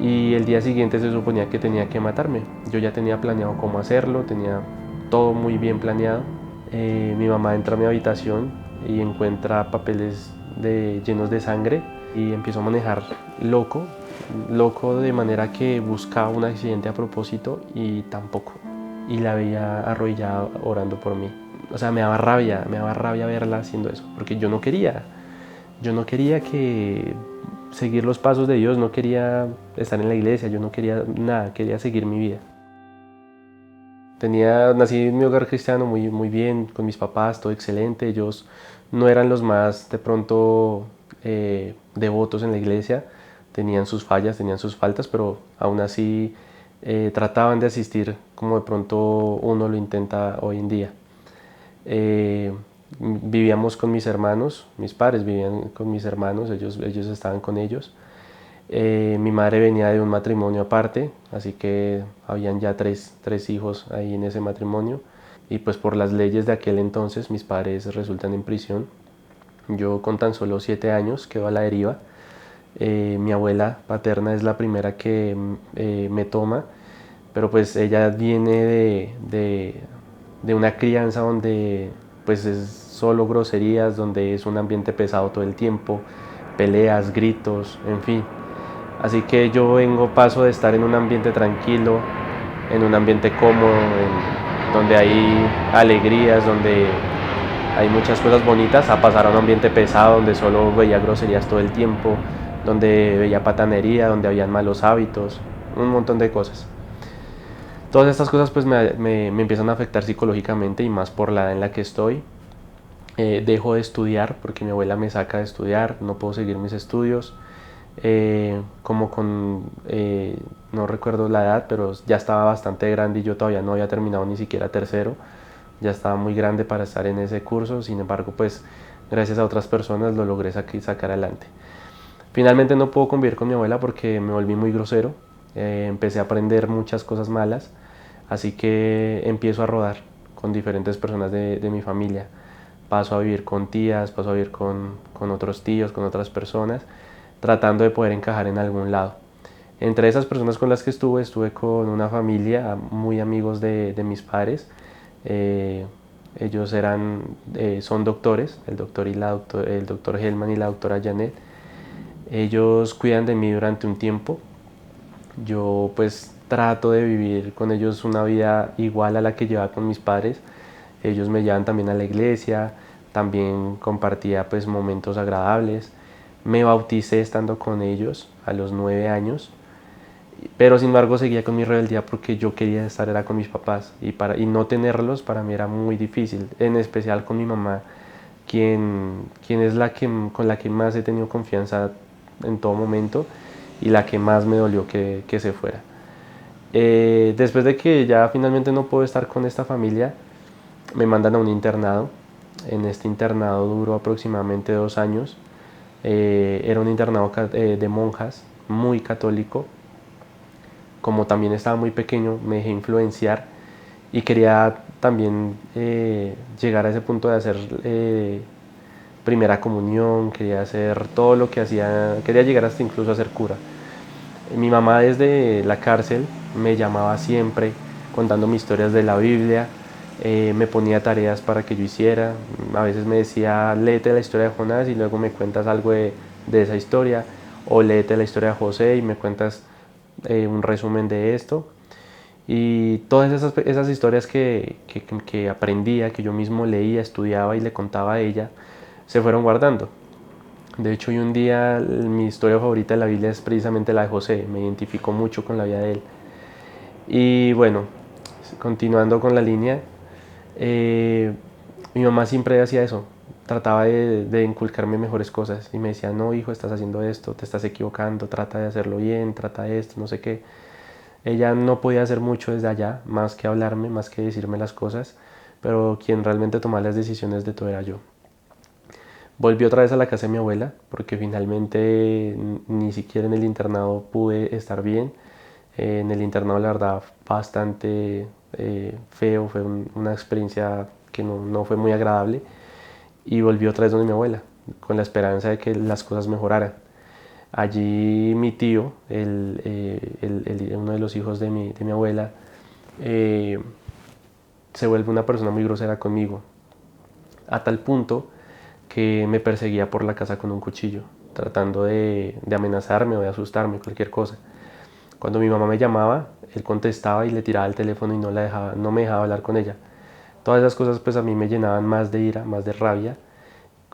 y el día siguiente se suponía que tenía que matarme. Yo ya tenía planeado cómo hacerlo, tenía todo muy bien planeado. Mi mamá entra a mi habitación y encuentra papeles llenos de sangre y empiezo a manejar loco, loco de manera que buscaba un accidente a propósito y tampoco. Y la veía arrodillada orando por mí. O sea, me daba rabia verla haciendo eso, porque yo no quería que seguir los pasos de Dios, no quería estar en la iglesia, yo no quería nada, quería seguir mi vida. Nací en mi hogar cristiano muy bien, con mis papás, todo excelente. Ellos no eran los más de pronto devotos en la iglesia, tenían sus fallas, tenían sus faltas, pero aún así trataban de asistir como de pronto uno lo intenta hoy en día. Eh, Vivíamos con mis hermanos, mis padres vivían con mis hermanos, ellos estaban con ellos. Mi madre venía de un matrimonio aparte, así que habían ya tres hijos ahí en ese matrimonio. Y pues por las leyes de aquel entonces mis padres resultan en prisión. Yo con tan solo 7 años quedo a la deriva. Mi abuela paterna es la primera que me toma, pero pues ella viene de una crianza donde pues es solo groserías, donde es un ambiente pesado todo el tiempo, peleas, gritos, en fin. Así que yo paso de estar en un ambiente tranquilo, en un ambiente cómodo, donde hay alegrías, donde hay muchas cosas bonitas, a pasar a un ambiente pesado, donde solo veía groserías todo el tiempo, donde veía patanería, donde habían malos hábitos, un montón de cosas. Todas estas cosas pues me empiezan a afectar psicológicamente y más por la edad en la que estoy. Dejo de estudiar porque mi abuela me saca de estudiar, no puedo seguir mis estudios. Como no recuerdo la edad, pero ya estaba bastante grande y yo todavía no había terminado ni siquiera tercero, ya estaba muy grande para estar en ese curso, sin embargo pues gracias a otras personas lo logré sacar adelante. Finalmente no puedo convivir con mi abuela porque me volví muy grosero, empecé a aprender muchas cosas malas, así que empiezo a rodar con diferentes personas de mi familia. Paso a vivir con tías, paso a vivir con otros tíos, con otras personas, tratando de poder encajar en algún lado. Entre esas personas con las que estuve con una familia, muy amigos de mis padres. Eh, Ellos son doctores, el doctor Helman y la doctora Janet. Ellos cuidan de mí durante un tiempo. Yo pues trato de vivir con ellos una vida igual a la que llevaba con mis padres. Ellos me llevan también a la iglesia, también compartía pues momentos agradables. Me bauticé estando con ellos a los 9 años, pero sin embargo seguía con mi rebeldía porque yo quería estar era con mis papás y no tenerlos para mí era muy difícil, en especial con mi mamá, quien es con la que más he tenido confianza en todo momento y la que más me dolió que se fuera. Después de que ya finalmente no puedo estar con esta familia, me mandan a un internado. En este internado duró aproximadamente 2 años. Era un internado de monjas, muy católico. Como también estaba muy pequeño, me dejé influenciar y quería también llegar a ese punto de hacer primera comunión, quería hacer todo lo que hacía, quería llegar hasta incluso a ser cura. Mi mamá desde la cárcel me llamaba siempre contándome historias de la Biblia, me ponía tareas para que yo hiciera, a veces me decía léete la historia de Jonás y luego me cuentas algo de esa historia, o léete la historia de José y me cuentas un resumen de esto. Y todas esas historias que aprendía, que yo mismo leía, estudiaba y le contaba a ella, se fueron guardando. De hecho, hoy un día mi historia favorita de la Biblia es precisamente la de José, me identifico mucho con la vida de él. Y bueno, continuando con la línea, eh, mi mamá siempre hacía eso, trataba de inculcarme mejores cosas y me decía, no hijo, estás haciendo esto, te estás equivocando, trata de hacerlo bien, trata de esto, no sé qué. Ella no podía hacer mucho desde allá, más que hablarme, más que decirme las cosas, pero quien realmente tomaba las decisiones de todo era yo. Volví otra vez a la casa de mi abuela, porque finalmente ni siquiera en el internado pude estar bien. En el internado, la verdad, bastante feo, fue una experiencia que no fue muy agradable. Y volví otra vez donde mi abuela, con la esperanza de que las cosas mejoraran. Allí mi tío, uno de los hijos de mi abuela, eh, se vuelve una persona muy grosera conmigo, a tal punto que me perseguía por la casa con un cuchillo, tratando de amenazarme o de asustarme, cualquier cosa. Cuando mi mamá me llamaba, él contestaba y le tiraba el teléfono y no me dejaba hablar con ella. Todas esas cosas pues a mí me llenaban más de ira, más de rabia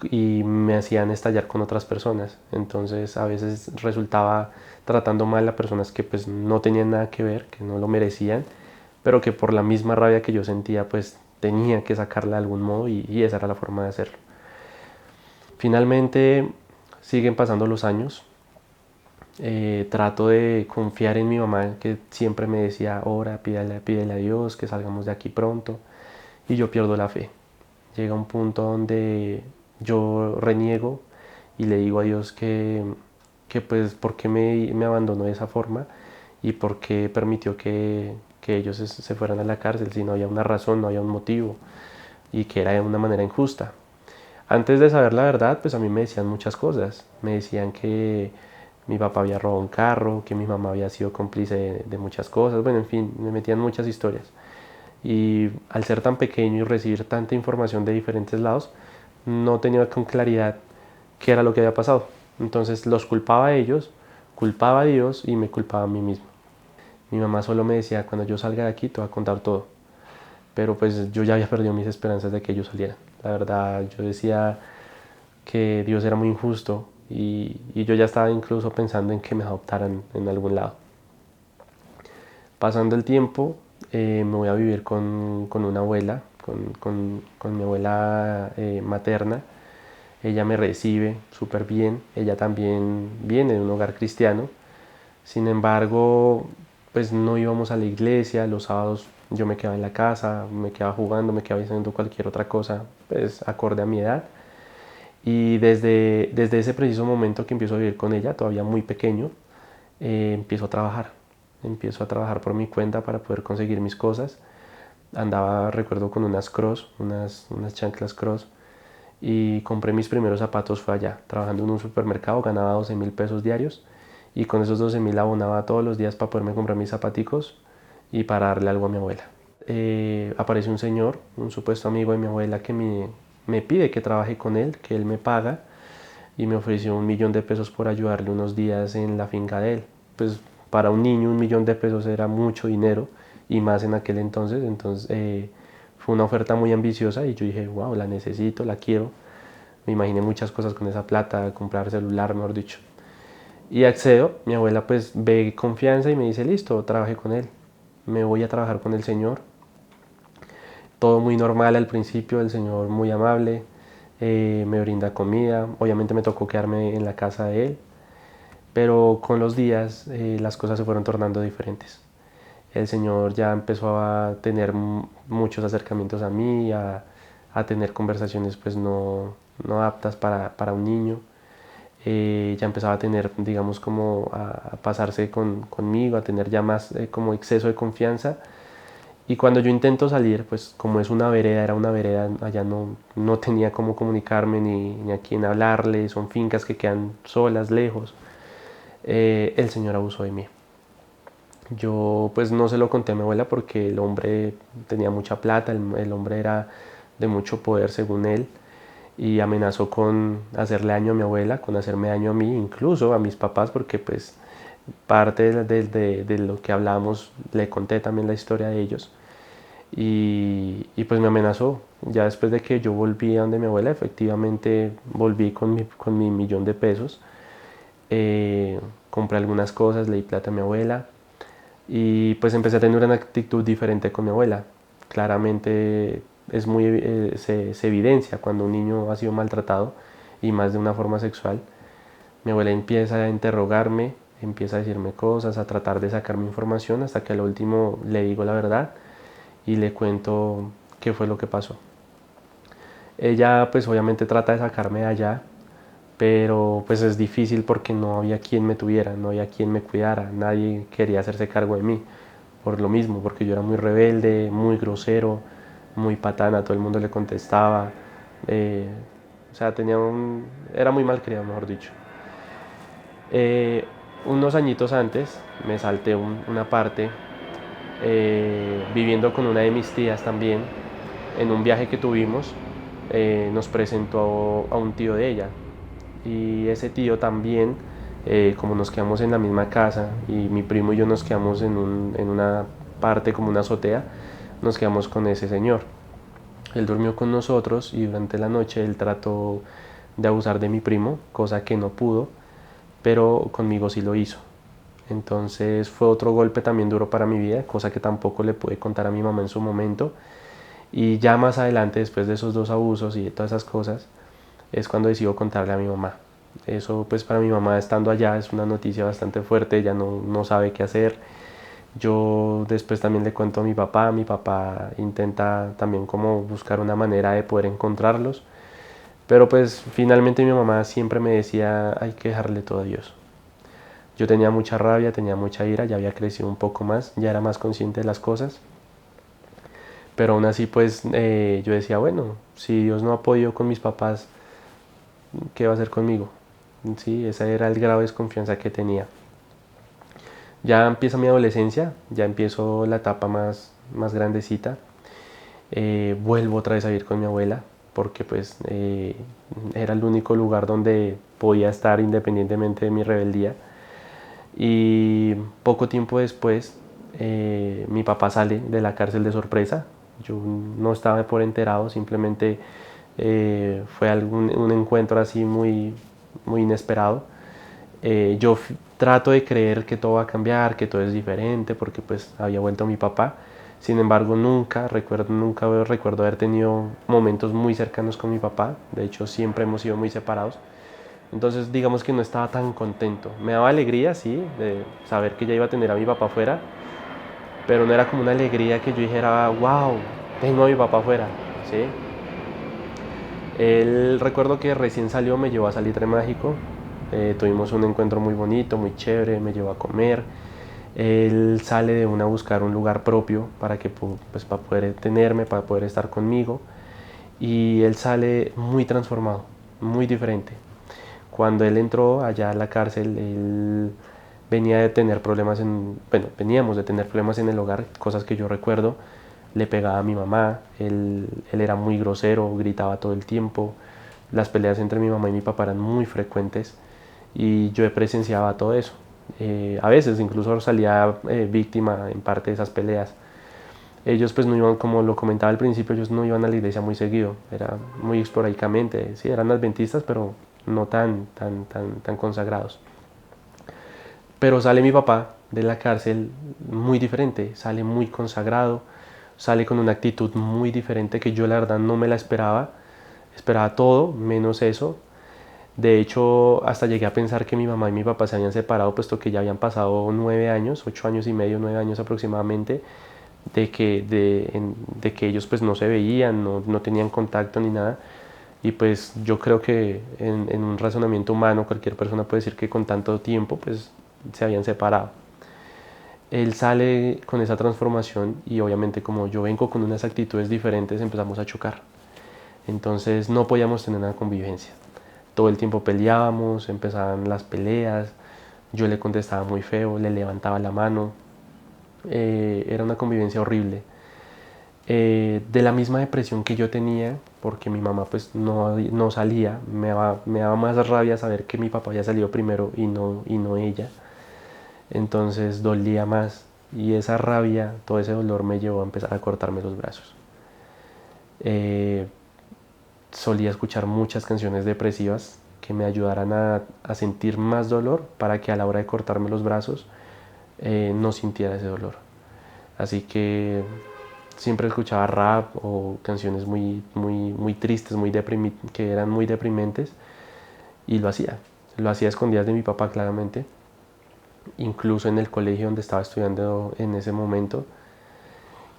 y me hacían estallar con otras personas. Entonces a veces resultaba tratando mal a personas que pues no tenían nada que ver, que no lo merecían, pero que por la misma rabia que yo sentía pues tenía que sacarla de algún modo y esa era la forma de hacerlo. Finalmente siguen pasando los años. Trato de confiar en mi mamá que siempre me decía, ora, pídele a Dios que salgamos de aquí pronto, y yo pierdo la fe. Llega un punto donde yo reniego y le digo a Dios que pues por qué me abandonó de esa forma y por qué permitió que ellos se fueran a la cárcel si no había una razón, no había un motivo y que era de una manera injusta. Antes de saber la verdad, pues a mí me decían muchas cosas. Me decían que mi papá había robado un carro, que mi mamá había sido cómplice de muchas cosas. Bueno, en fin, me metían muchas historias. Y al ser tan pequeño y recibir tanta información de diferentes lados, no tenía con claridad qué era lo que había pasado. Entonces los culpaba a ellos, culpaba a Dios y me culpaba a mí mismo. Mi mamá solo me decía, cuando yo salga de aquí te voy a contar todo. Pero pues yo ya había perdido mis esperanzas de que ellos salieran. La verdad, yo decía que Dios era muy injusto y yo ya estaba incluso pensando en que me adoptaran en algún lado. Pasando el tiempo, me voy a vivir con una abuela, con mi abuela materna. Ella me recibe súper bien, ella también viene de un hogar cristiano. Sin embargo, pues no íbamos a la iglesia, los sábados yo me quedaba en la casa, me quedaba jugando, me quedaba haciendo cualquier otra cosa, pues acorde a mi edad. Y desde ese preciso momento que empiezo a vivir con ella, todavía muy pequeño, empiezo a trabajar. Empiezo a trabajar por mi cuenta para poder conseguir mis cosas. Andaba, recuerdo, con unas cross, unas chanclas cross, y compré mis primeros zapatos fue allá, trabajando en un supermercado, ganaba 12.000 pesos diarios y con esos 12.000 abonaba todos los días para poderme comprar mis zapaticos y para darle algo a mi abuela. Aparece un señor, un supuesto amigo de mi abuela que me pide que trabaje con él, que él me paga y me ofreció 1.000.000 de pesos por ayudarle unos días en la finca de él. Pues para un niño 1.000.000 de pesos era mucho dinero y más en aquel entonces, fue una oferta muy ambiciosa y yo dije, wow, la necesito, la quiero. Me imaginé muchas cosas con esa plata, comprar celular, mejor dicho. Y accedo, mi abuela pues ve confianza y me dice, listo, trabajé con él. Me voy a trabajar con el señor. Todo muy normal al principio, el señor muy amable, me brinda comida. Obviamente me tocó quedarme en la casa de él, pero con los días las cosas se fueron tornando diferentes. El señor ya empezó a tener muchos acercamientos a mí, a tener conversaciones pues no aptas para un niño. Ya empezaba a tener, digamos, como a pasarse conmigo, a tener ya más como exceso de confianza. Y cuando yo intento salir, pues como es una vereda, era una vereda, allá no tenía cómo comunicarme ni a quién hablarle, son fincas que quedan solas, lejos. El señor abusó de mí. Yo pues no se lo conté a mi abuela porque el hombre tenía mucha plata, el hombre era de mucho poder según él y amenazó con hacerle daño a mi abuela, con hacerme daño a mí, incluso a mis papás, porque pues parte de lo que hablamos le conté también la historia de ellos y pues me amenazó. Ya después de que yo volví a donde mi abuela, efectivamente volví con mi 1.000.000 de pesos, compré algunas cosas, le di plata a mi abuela y pues empecé a tener una actitud diferente con mi abuela. Claramente se evidencia cuando un niño ha sido maltratado y más de una forma sexual. Mi abuela empieza a interrogarme, empieza a decirme cosas, a tratar de sacarme información hasta que al último le digo la verdad y le cuento qué fue lo que pasó. Ella pues obviamente trata de sacarme de allá, pero pues es difícil porque no había quien me tuviera, no había quien me cuidara, nadie quería hacerse cargo de mí, por lo mismo, porque yo era muy rebelde, muy grosero, muy patana, todo el mundo le contestaba, eh, o sea, era muy mal criado, mejor dicho. Eh, Unos añitos antes me salté una parte viviendo con una de mis tías también. En un viaje que tuvimos nos presentó a un tío de ella y ese tío también, como nos quedamos en la misma casa y mi primo y yo nos quedamos en una parte como una azotea, nos quedamos con ese señor. Él durmió con nosotros y durante la noche él trató de abusar de mi primo, cosa que no pudo, pero conmigo sí lo hizo. Entonces fue otro golpe también duro para mi vida, cosa que tampoco le pude contar a mi mamá en su momento. Y ya más adelante, después de esos dos abusos y de todas esas cosas, es cuando decido contarle a mi mamá. Eso pues para mi mamá estando allá es una noticia bastante fuerte, ella no sabe qué hacer. Yo después también le cuento a mi papá intenta también como buscar una manera de poder encontrarlos, pero pues finalmente mi mamá siempre me decía hay que dejarle todo a Dios. Yo tenía mucha rabia, tenía mucha ira, ya había crecido un poco más, ya era más consciente de las cosas, pero aún así pues yo decía, bueno, si Dios no ha podido con mis papás, ¿qué va a hacer conmigo? Sí, ese era el grado de desconfianza que tenía. Ya empieza mi adolescencia, ya empiezo la etapa más grandecita. Vuelvo otra vez a vivir con mi abuela porque pues era el único lugar donde podía estar independientemente de mi rebeldía. Y poco tiempo después mi papá sale de la cárcel de sorpresa. Yo no estaba por enterado, simplemente fue un encuentro así muy inesperado. Yo trato de creer que todo va a cambiar, que todo es diferente, porque pues había vuelto mi papá. Sin embargo, nunca recuerdo haber tenido momentos muy cercanos con mi papá. De hecho, siempre hemos sido muy separados. Entonces, digamos que no estaba tan contento. Me daba alegría, sí, de saber que ya iba a tener a mi papá afuera, pero no era como una alegría que yo dijera, wow, tengo a mi papá afuera, ¿sí? Él recuerdo que recién salió, me llevó a Salitre Mágico, tuvimos un encuentro muy bonito, muy chévere, me llevó a comer. Él sale de una a buscar un lugar propio para que pues, para poder tenerme, para poder estar conmigo. Y él sale muy transformado, muy diferente. Cuando él entró allá a la cárcel, él venía de tener problemas bueno, veníamos de tener problemas en el hogar, cosas que yo recuerdo. Le pegaba a mi mamá, él era muy grosero, gritaba todo el tiempo. Las peleas entre mi mamá y mi papá eran muy frecuentes y yo presenciaba todo eso. A veces incluso salía víctima en parte de esas peleas. Ellos pues no iban, como lo comentaba al principio, ellos no iban a la iglesia muy seguido, era muy esporádicamente, sí, eran adventistas, pero no tan consagrados. Pero sale mi papá de la cárcel muy diferente, sale muy consagrado, sale con una actitud muy diferente que yo la verdad no me la esperaba, esperaba todo menos eso. De hecho, hasta llegué a pensar que mi mamá y mi papá se habían separado, puesto que ya habían pasado 9 años, 8 años y medio, 9 años aproximadamente, de que ellos pues no se veían, no tenían contacto ni nada. Y pues yo creo que en un razonamiento humano cualquier persona puede decir que con tanto tiempo pues se habían separado. Él sale con esa transformación y obviamente como yo vengo con unas actitudes diferentes empezamos a chocar. Entonces no podíamos tener una convivencia. Todo el tiempo peleábamos, empezaban las peleas, yo le contestaba muy feo, le levantaba la mano. Era una convivencia horrible. De la misma depresión que yo tenía, porque mi mamá pues no salía, me daba más rabia saber que mi papá había salido primero y no ella. Entonces dolía más y esa rabia, todo ese dolor me llevó a empezar a cortarme los brazos. Eh, Solía escuchar muchas canciones depresivas que me ayudaran a sentir más dolor para que a la hora de cortarme los brazos no sintiera ese dolor. Así que siempre escuchaba rap o canciones muy tristes, que eran muy deprimentes y lo hacía. Lo hacía a escondidas de mi papá claramente, incluso en el colegio donde estaba estudiando en ese momento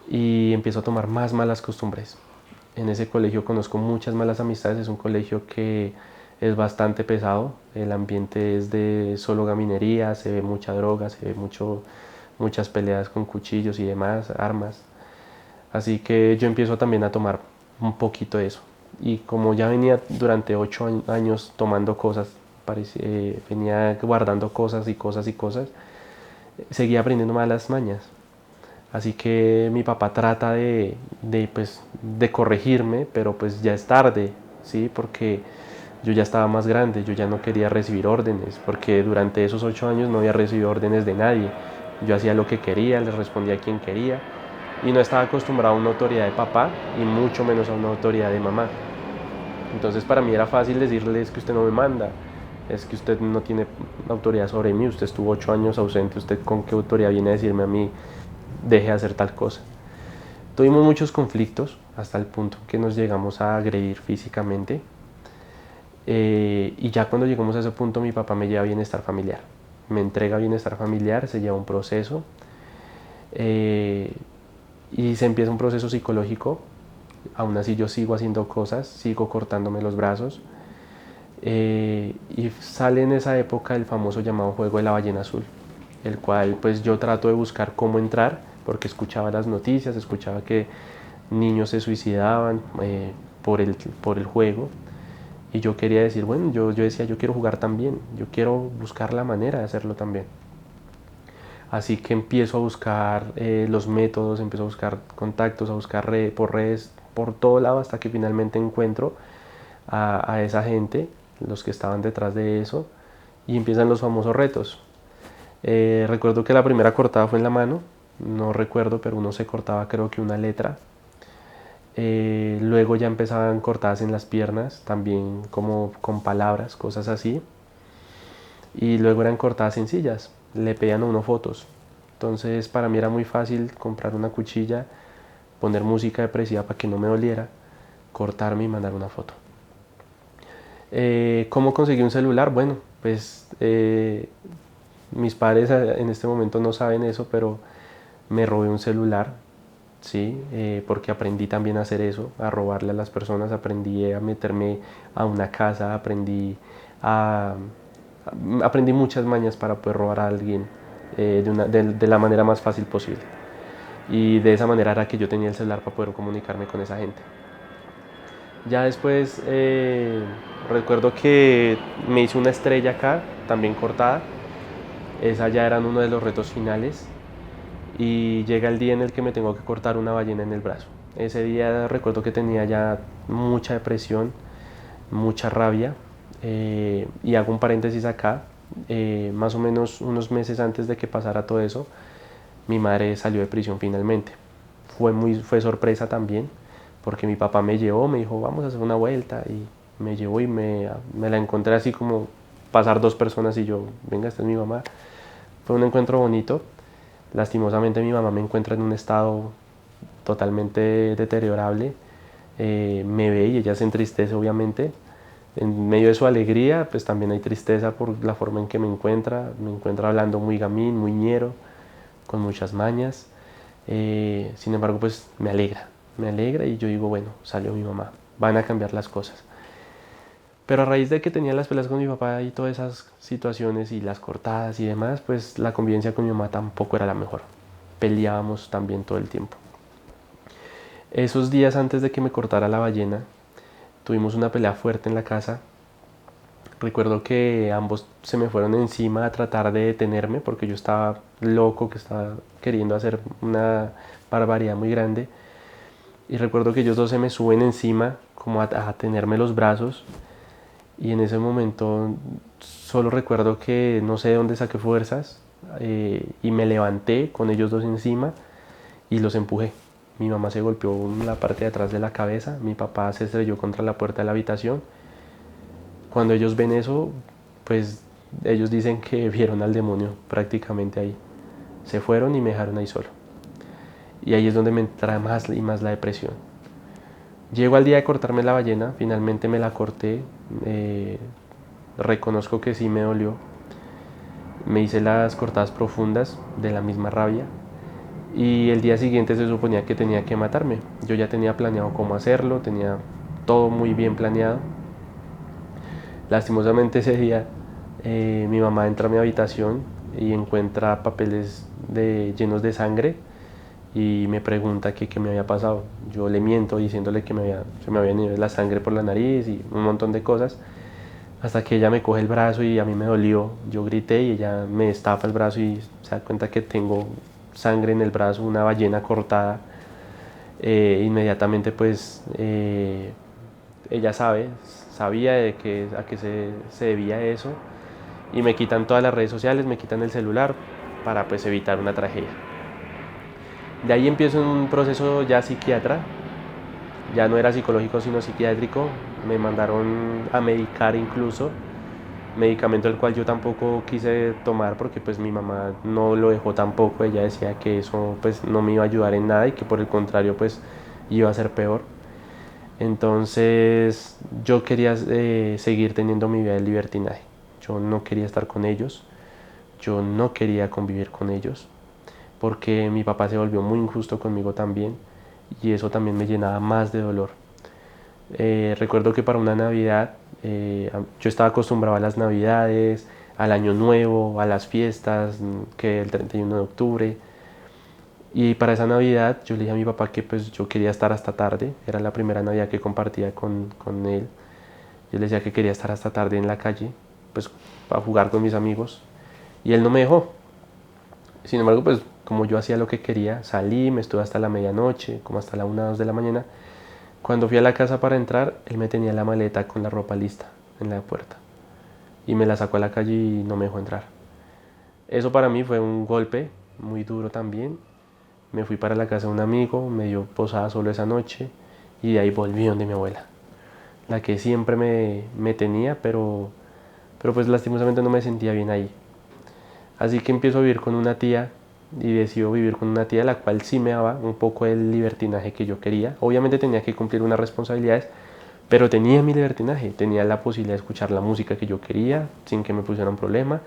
y empiezo a tomar más malas costumbres. En ese colegio conozco muchas malas amistades, es un colegio que es bastante pesado, el ambiente es de solo gaminería, se ve mucha droga, se ve muchas peleas con cuchillos y demás, armas. Así que yo empiezo también a tomar un poquito de eso. Y como ya venía durante 8 años tomando cosas venía guardando cosas y cosas y cosas, seguía aprendiendo malas mañas. Así que mi papá trata pues, de corregirme, pero pues ya es tarde, ¿sí? Porque yo ya estaba más grande, yo ya no quería recibir órdenes, porque durante esos 8 años no había recibido órdenes de nadie. Yo hacía lo que quería, le respondía a quien quería, y no estaba acostumbrado a una autoridad de papá, y mucho menos a una autoridad de mamá. Entonces para mí era fácil decirle: es que usted no me manda, es que usted no tiene autoridad sobre mí, usted estuvo 8 años ausente, usted con qué autoridad viene a decirme a mí deje de hacer tal cosa. Tuvimos muchos conflictos hasta el punto que nos llegamos a agredir físicamente, y ya cuando llegamos a ese punto mi papá me lleva a bienestar familiar, me entrega bienestar familiar, se lleva un proceso, eh, y se empieza un proceso psicológico. Aún así yo sigo haciendo cosas, sigo cortándome los brazos, y sale en esa época el famoso llamado juego de la ballena azul, el cual pues yo trato de buscar cómo entrar, porque escuchaba las noticias, escuchaba que niños se suicidaban por el juego, y yo quería decir, bueno, yo decía, yo quiero jugar también, yo quiero buscar la manera de hacerlo también. Así que empiezo a buscar los métodos, empiezo a buscar contactos, a buscar por redes, por todo lado, hasta que finalmente encuentro a esa gente, los que estaban detrás de eso, y empiezan los famosos retos. Recuerdo que la primera cortada fue en la mano, no recuerdo, pero uno se cortaba creo que una letra. Luego ya empezaban cortadas en las piernas, también como con palabras, cosas así. Y luego eran cortadas sencillas, le pedían a uno fotos. Entonces para mí era muy fácil comprar una cuchilla, poner música depresiva para que no me doliera, cortarme y mandar una foto. ¿Cómo conseguí un celular? Bueno, pues mis padres en este momento no saben eso, pero me robé un celular, ¿sí? Porque aprendí también a hacer eso, a robarle a las personas, aprendí a meterme a una casa, aprendí muchas mañas para poder robar a alguien de la manera más fácil posible. Y de esa manera era que yo tenía el celular para poder comunicarme con esa gente. Ya después recuerdo que me hice una estrella acá, también cortada. Esa ya eran uno de los retos finales. Y llega el día en el que me tengo que cortar una ballena en el brazo. Ese día recuerdo que tenía ya mucha depresión, mucha rabia. Y hago un paréntesis acá. Más o menos unos meses antes de que pasara todo eso, mi madre salió de prisión finalmente. Fue sorpresa también, porque mi papá me llevó, me dijo, vamos a hacer una vuelta, y me llevó y me la encontré así como pasar dos personas y yo, venga, esta es mi mamá. Fue un encuentro bonito. Lastimosamente mi mamá me encuentra en un estado totalmente deteriorable. Me ve y ella se entristece, obviamente. En medio de su alegría, pues también hay tristeza por la forma en que me encuentra hablando muy gamín, muy ñero, con muchas mañas. Sin embargo, pues me alegra, y yo digo, bueno, salió mi mamá, van a cambiar las cosas. Pero a raíz de que tenía las peleas con mi papá y todas esas situaciones y las cortadas y demás, pues la convivencia con mi mamá tampoco era la mejor. Peleábamos también todo el tiempo. Esos días antes de que me cortara la ballena, tuvimos una pelea fuerte en la casa. Recuerdo que ambos se me fueron encima a tratar de detenerme porque yo estaba loco, que estaba queriendo hacer una barbaridad muy grande. Y recuerdo que ellos dos se me suben encima como a tenerme los brazos. Y en ese momento solo recuerdo que no sé de dónde saqué fuerzas, y me levanté con ellos dos encima y los empujé. Mi mamá se golpeó en la parte de atrás de la cabeza, mi papá se estrelló contra la puerta de la habitación. Cuando ellos ven eso, pues ellos dicen que vieron al demonio prácticamente ahí. Se fueron y me dejaron ahí solo. Y ahí es donde me entra más y más la depresión. Llego al día de cortarme la ballena, finalmente me la corté. Reconozco que sí me dolió. Me hice las cortadas profundas de la misma rabia. Y el día siguiente se suponía que tenía que matarme. Yo ya tenía planeado cómo hacerlo, tenía todo muy bien planeado. Lastimosamente ese día mi mamá entra a mi habitación y encuentra papeles llenos de sangre y me pregunta qué me había pasado. Yo le miento diciéndole que se me había ido la sangre por la nariz y un montón de cosas. hasta que ella me coge el brazo y a mí me dolió. Yo grité y ella me destapa el brazo y se da cuenta que tengo sangre en el brazo, una ballena cortada. Inmediatamente pues ella sabía a qué se debía eso y me quitan todas las redes sociales, me quitan el celular para pues evitar una tragedia. De ahí empiezo un proceso ya psiquiatra, ya no era psicológico sino psiquiátrico, me mandaron a medicar incluso, medicamento el cual yo tampoco quise tomar porque pues mi mamá no lo dejó tampoco, ella decía que eso pues no me iba a ayudar en nada y que por el contrario pues iba a ser peor. Entonces yo quería seguir teniendo mi vida de libertinaje, yo no quería estar con ellos, yo no quería convivir con ellos porque mi papá se volvió muy injusto conmigo también y eso también me llenaba más de dolor. Recuerdo que para una Navidad, yo estaba acostumbrado a las Navidades, al Año Nuevo, a las fiestas, que el 31 de octubre. Y para esa Navidad yo le dije a mi papá que pues yo quería estar hasta tarde, era la primera Navidad que compartía con él. Yo le decía que quería estar hasta tarde en la calle, pues para jugar con mis amigos. Y él no me dejó. Sin embargo, pues como yo hacía lo que quería, salí, me estuve hasta la medianoche, como hasta la 1 o 2 de la mañana. Cuando fui a la casa para entrar, él me tenía la maleta con la ropa lista en la puerta y me la sacó a la calle y no me dejó entrar. Eso para mí fue un golpe muy duro también. Me fui para la casa de un amigo, me dio posada solo esa noche y de ahí volví donde mi abuela, la que siempre me tenía, pero pues lastimosamente no me sentía bien ahí. Así que empiezo a vivir con una tía y decido vivir con una tía la cual sí me daba un poco el libertinaje que yo quería. Obviamente tenía que cumplir unas responsabilidades, pero tenía mi libertinaje, tenía la posibilidad de escuchar la música que yo quería sin que me pusieran problema.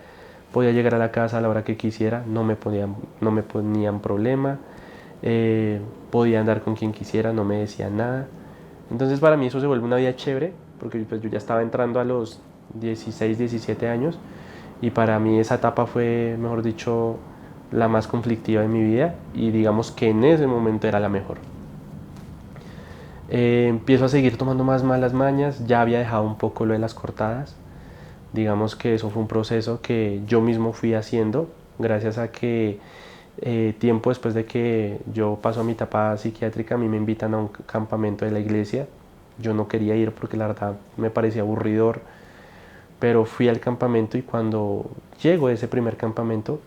Podía llegar a la casa a la hora que quisiera, no me ponían problema. Podía andar con quien quisiera, no me decían nada. Entonces para mí eso se vuelve una vida chévere, porque pues yo ya estaba entrando a los 16, 17 años y para mí esa etapa fue, mejor dicho, la más conflictiva de mi vida y digamos que en ese momento era la mejor. Empiezo a seguir tomando más malas mañas, ya había dejado un poco lo de las cortadas, digamos que eso fue un proceso que yo mismo fui haciendo gracias a que tiempo después de que yo paso a mi etapa psiquiátrica, a mí me invitan a un campamento de la iglesia. Yo no quería ir porque la verdad me parecía aburridor, pero fui al campamento y cuando llego a ese primer campamento,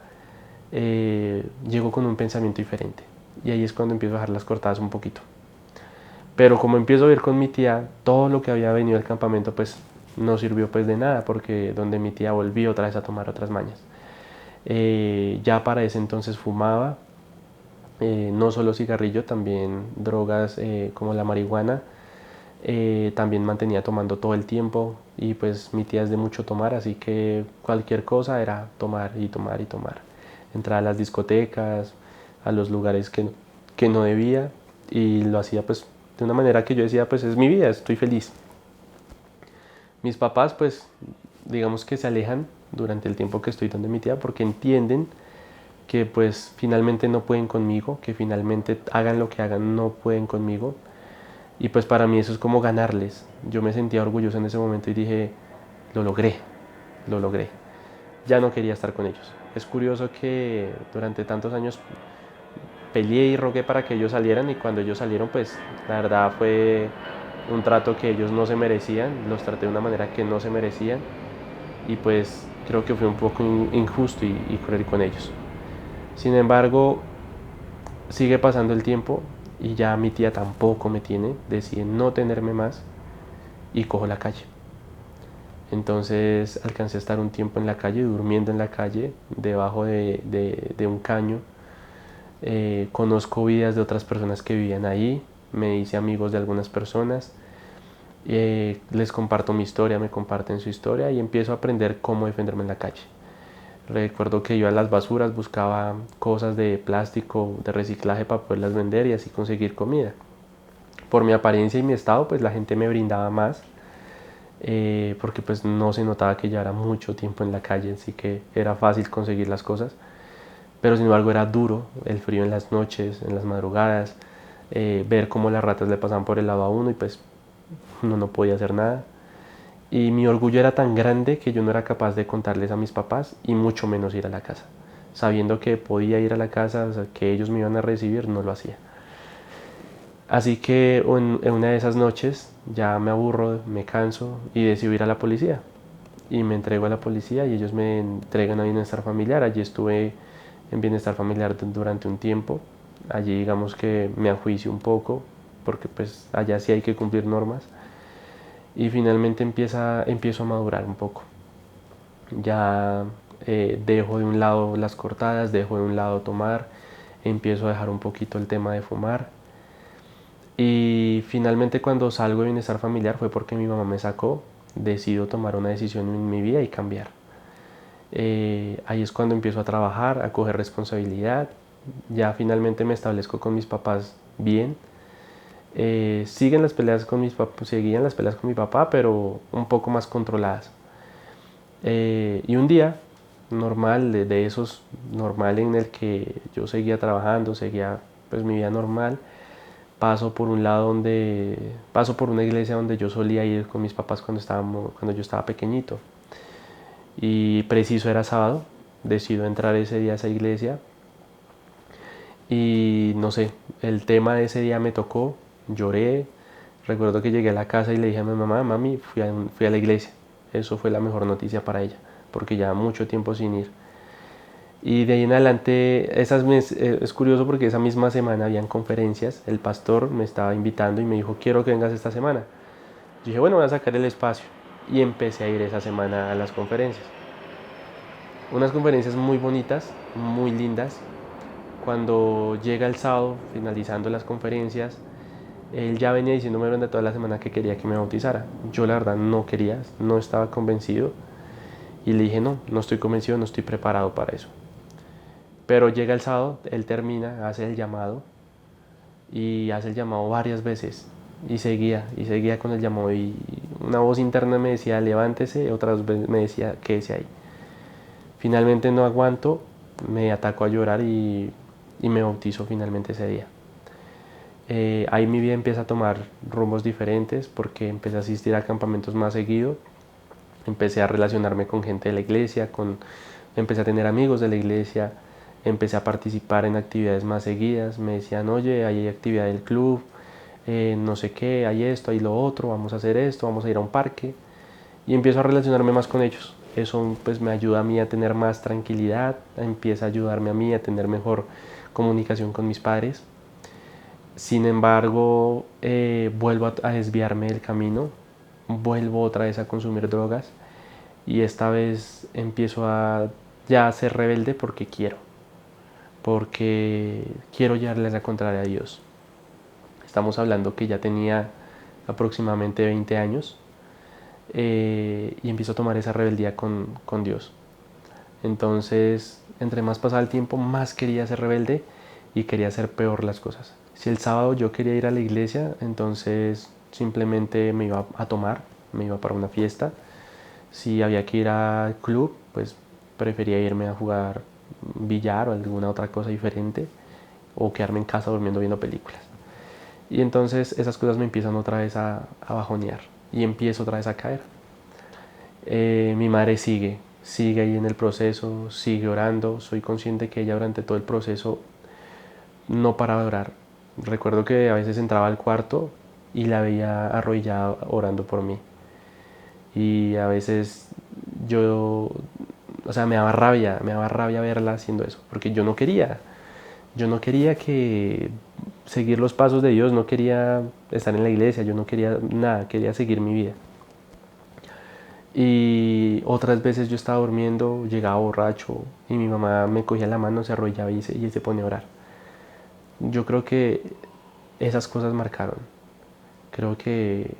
llego con un pensamiento diferente. Y ahí es cuando empiezo a dejar las cortadas un poquito. Pero como empiezo a ir con mi tía, todo lo que había venido al campamento pues no sirvió pues de nada porque donde mi tía volví otra vez a tomar otras mañas. Ya para ese entonces fumaba, no solo cigarrillo, también drogas como la marihuana. También mantenía tomando todo el tiempo y pues mi tía es de mucho tomar, así que cualquier cosa era tomar y tomar y tomar. Entraba a las discotecas, a los lugares que no debía y lo hacía pues de una manera que yo decía pues es mi vida, estoy feliz. Mis papás pues digamos que se alejan durante el tiempo que estoy donde mi tía porque entienden que pues finalmente no pueden conmigo, que finalmente hagan lo que hagan no pueden conmigo y pues para mí eso es como ganarles. Yo me sentía orgulloso en ese momento y dije, lo logré, lo logré. Ya no quería estar con ellos. Es curioso que durante tantos años peleé y rogué para que ellos salieran y cuando ellos salieron pues la verdad fue un trato que ellos no se merecían, los traté de una manera que no se merecían y pues creo que fue un poco injusto y cruel con ellos. Sin embargo, sigue pasando el tiempo y ya mi tía tampoco me tiene, decide no tenerme más y cojo la calle. Entonces alcancé a estar un tiempo en la calle, durmiendo en la calle, debajo de un caño. Conozco vidas de otras personas que vivían ahí, me hice amigos de algunas personas, les comparto mi historia, me comparten su historia y empiezo a aprender cómo defenderme en la calle. Recuerdo que iba a las basuras, buscaba cosas de plástico, de reciclaje para poderlas vender y así conseguir comida. Por mi apariencia y mi estado, pues la gente me brindaba más, porque pues no se notaba que llevara mucho tiempo en la calle, así que era fácil conseguir las cosas. Pero sin embargo era duro, el frío en las noches, en las madrugadas, ver cómo las ratas le pasaban por el lado a uno y pues uno no podía hacer nada. Y mi orgullo era tan grande que yo no era capaz de contarles a mis papás y mucho menos ir a la casa. Sabiendo que podía ir a la casa, o sea, que ellos me iban a recibir, no lo hacía. Así que en una de esas noches ya me aburro, me canso y decido ir a la policía. Y me entrego a la policía y ellos me entregan a bienestar familiar. Allí estuve en bienestar familiar durante un tiempo. Allí digamos que me enjuicio un poco porque pues allá sí hay que cumplir normas. Y finalmente empiezo a madurar un poco. Ya dejo de un lado las cortadas, dejo de un lado tomar, empiezo a dejar un poquito el tema de fumar. Y finalmente cuando salgo de bienestar familiar fue porque mi mamá me sacó, decido tomar una decisión en mi vida y cambiar. Ahí es cuando empiezo a trabajar, a coger responsabilidad, ya finalmente me establezco con mis papás bien. Siguen las peleas con mis papás, seguían las peleas con mi papá, pero un poco más controladas. Y un día normal, de esos normal en el que yo seguía trabajando, seguía pues mi vida normal, paso por una iglesia donde yo solía ir con mis papás cuando yo estaba pequeñito. Y preciso era sábado, decido entrar ese día a esa iglesia y no sé, el tema de ese día me tocó, lloré. Recuerdo que llegué a la casa y le dije a mi mamá, mami, fui a la iglesia. Eso fue la mejor noticia para ella, porque ya mucho tiempo sin ir. Y de ahí en adelante, es curioso porque esa misma semana habían conferencias, el pastor me estaba invitando y me dijo, quiero que vengas esta semana. Yo dije, bueno, voy a sacar el espacio. Y empecé a ir esa semana a las conferencias. Unas conferencias muy bonitas, muy lindas. Cuando llega el sábado, finalizando las conferencias, él ya venía diciéndome durante toda la semana que quería que me bautizara. Yo la verdad no quería, no estaba convencido. Y le dije, no, no estoy convencido, no estoy preparado para eso. Pero llega el sábado, él termina, hace el llamado y hace el llamado varias veces y seguía con el llamado y una voz interna me decía levántese, otras veces me decía quédese ahí. Finalmente no aguanto, me ataco a llorar y me bautizo finalmente ese día. Ahí mi vida empieza a tomar rumbos diferentes porque empecé a asistir a campamentos más seguido, empecé a relacionarme con gente de la iglesia, empecé a tener amigos de la iglesia, empecé a participar en actividades más seguidas, me decían, oye, hay actividad del club, no sé qué, hay esto, hay lo otro, vamos a hacer esto, vamos a ir a un parque, y empiezo a relacionarme más con ellos. Eso pues me ayuda a mí a tener más tranquilidad, empieza a ayudarme a mí a tener mejor comunicación con mis padres. Sin embargo, vuelvo a desviarme del camino, vuelvo otra vez a consumir drogas y esta vez empiezo a ya ser rebelde porque quiero llevarle la contraria a Dios. Estamos hablando que ya tenía aproximadamente 20 años y empiezo a tomar esa rebeldía con Dios. Entonces, entre más pasaba el tiempo, más quería ser rebelde y quería hacer peor las cosas. Si el sábado yo quería ir a la iglesia, entonces simplemente me iba a tomar, me iba para una fiesta. Si había que ir al club, pues prefería irme a jugar billar o alguna otra cosa diferente o quedarme en casa durmiendo viendo películas. Y entonces esas cosas me empiezan otra vez a bajonear y empiezo otra vez a caer. Mi madre sigue ahí en el proceso, sigue orando. Soy consciente que ella durante todo el proceso no paraba de orar. Recuerdo que a veces entraba al cuarto y la veía arrodillada orando por mí. Y a veces o sea, me daba rabia verla haciendo eso, porque yo no quería que seguir los pasos de Dios, no quería estar en la iglesia, yo no quería nada, quería seguir mi vida. Y otras veces yo estaba durmiendo, llegaba borracho y mi mamá me cogía la mano, se arrodillaba y se ponía a orar. Yo creo que esas cosas marcaron. Creo que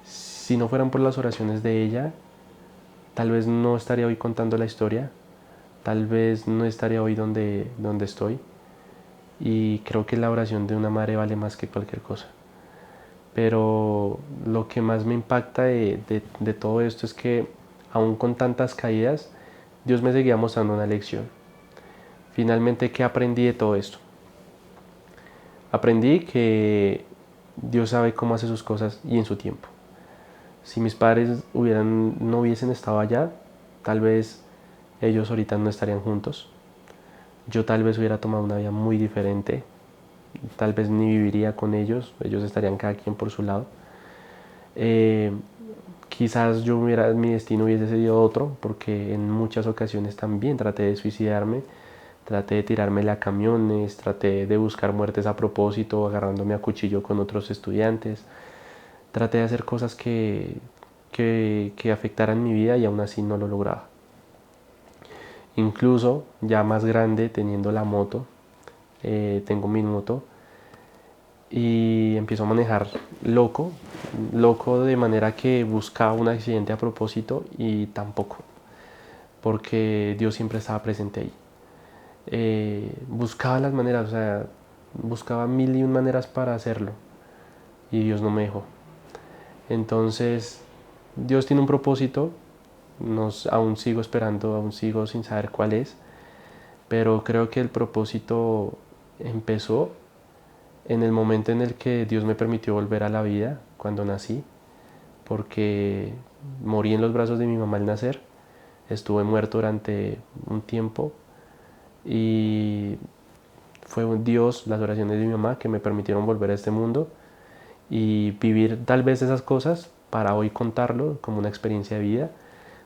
si no fueran por las oraciones de ella, tal vez no estaría hoy contando la historia, tal vez no estaría hoy donde estoy. Y creo que la oración de una madre vale más que cualquier cosa. Pero lo que más me impacta de todo esto es que aún con tantas caídas, Dios me seguía mostrando una lección. Finalmente, ¿qué aprendí de todo esto? Aprendí que Dios sabe cómo hace sus cosas y en su tiempo. Si mis padres no hubiesen estado allá, tal vez ellos ahorita no estarían juntos. Yo tal vez hubiera tomado una vida muy diferente. Tal vez ni viviría con ellos. Ellos estarían cada quien por su lado. Eh, Quizás mi destino hubiese sido otro, porque en muchas ocasiones también traté de suicidarme. Traté de tirarme a camiones, traté de buscar muertes a propósito, agarrándome a cuchillo con otros estudiantes. Traté de hacer cosas que afectaran mi vida y aún así no lo lograba. Incluso ya más grande, teniendo la moto, tengo mi moto y empiezo a manejar loco, loco de manera que buscaba un accidente a propósito y tampoco, porque Dios siempre estaba presente ahí. Buscaba las maneras, o sea, buscaba mil y un maneras para hacerlo y Dios no me dejó. Entonces, Dios tiene un propósito, aún sigo esperando, aún sigo sin saber cuál es, pero creo que el propósito empezó en el momento en el que Dios me permitió volver a la vida cuando nací, porque morí en los brazos de mi mamá al nacer, estuve muerto durante un tiempo y fue Dios, las oraciones de mi mamá que me permitieron volver a este mundo y vivir tal vez esas cosas para hoy contarlo como una experiencia de vida,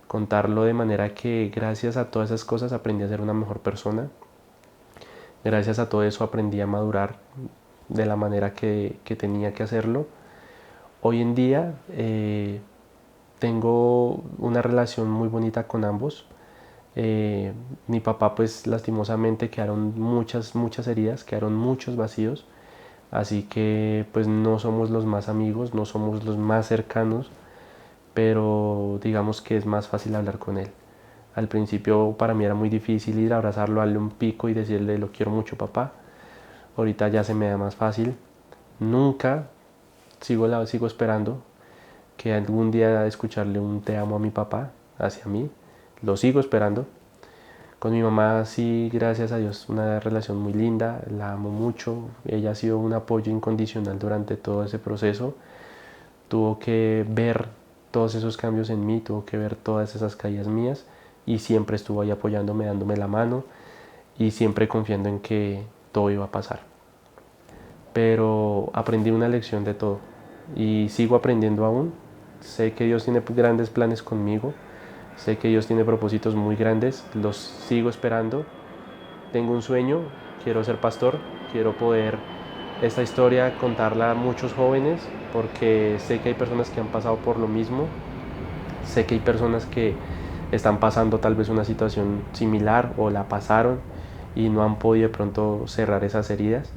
contarlo de manera que gracias a todas esas cosas aprendí a ser una mejor persona, gracias a todo eso aprendí a madurar de la manera que tenía que hacerlo. Hoy en día tengo una relación muy bonita con ambos. Mi papá pues lastimosamente quedaron muchas heridas, quedaron muchos vacíos, así que pues no somos los más amigos, no somos los más cercanos, pero digamos que es más fácil hablar con él. Al principio para mí era muy difícil ir a abrazarlo, darle un pico y decirle lo quiero mucho papá. Ahorita ya se me da más fácil. Nunca sigo esperando que algún día escucharle un te amo a mi papá hacia mí. Lo sigo esperando. Con mi mamá sí, gracias a Dios, una relación muy linda, la amo mucho. Ella ha sido un apoyo incondicional durante todo ese proceso. Tuvo que ver todos esos cambios en mí, tuvo que ver todas esas caídas mías y siempre estuvo ahí apoyándome, dándome la mano y siempre confiando en que todo iba a pasar. Pero aprendí una lección de todo y sigo aprendiendo aún. Sé que Dios tiene grandes planes conmigo, sé que Dios tiene propósitos muy grandes, los sigo esperando. Tengo un sueño, quiero ser pastor, quiero poder esta historia contarla a muchos jóvenes porque sé que hay personas que han pasado por lo mismo, sé que hay personas que están pasando tal vez una situación similar o la pasaron y no han podido de pronto cerrar esas heridas.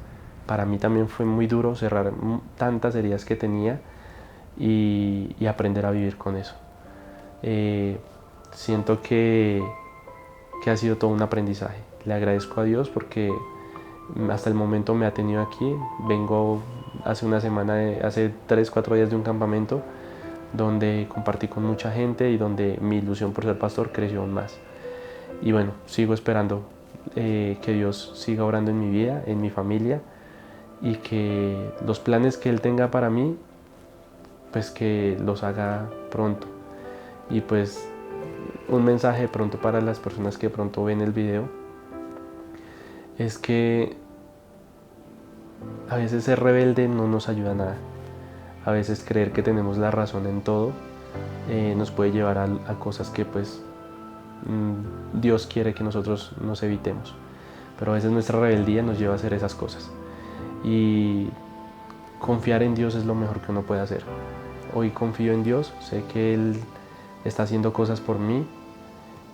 Para mí también fue muy duro cerrar tantas heridas que tenía y aprender a vivir con eso. Siento que ha sido todo un aprendizaje. Le agradezco a Dios porque hasta el momento me ha tenido aquí. Vengo hace una semana, hace 3, 4 días de un campamento donde compartí con mucha gente y donde mi ilusión por ser pastor creció aún más. Y bueno, sigo esperando que Dios siga obrando en mi vida, en mi familia y que los planes que Él tenga para mí, pues que los haga pronto. Y pues un mensaje de pronto para las personas que de pronto ven el video es que a veces ser rebelde no nos ayuda a nada. A veces creer que tenemos la razón en todo nos puede llevar a cosas que pues Dios quiere que nosotros nos evitemos. Pero a veces nuestra rebeldía nos lleva a hacer esas cosas. Y confiar en Dios es lo mejor que uno puede hacer. Hoy confío en Dios, sé que Él está haciendo cosas por mí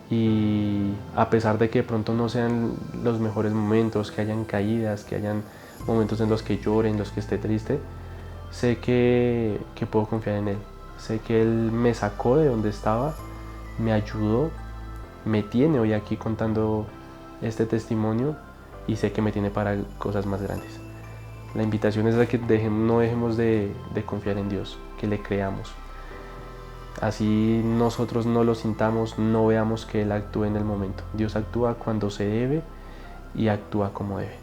y a pesar de que de pronto no sean los mejores momentos, que hayan caídas, que hayan momentos en los que llore, en los que esté triste, sé que puedo confiar en Él. Sé que Él me sacó de donde estaba, me ayudó, me tiene hoy aquí contando este testimonio y sé que me tiene para cosas más grandes. La invitación es a que no dejemos de confiar en Dios, que le creamos. Así nosotros no lo sintamos, no veamos que Él actúe en el momento. Dios actúa cuando se debe y actúa como debe.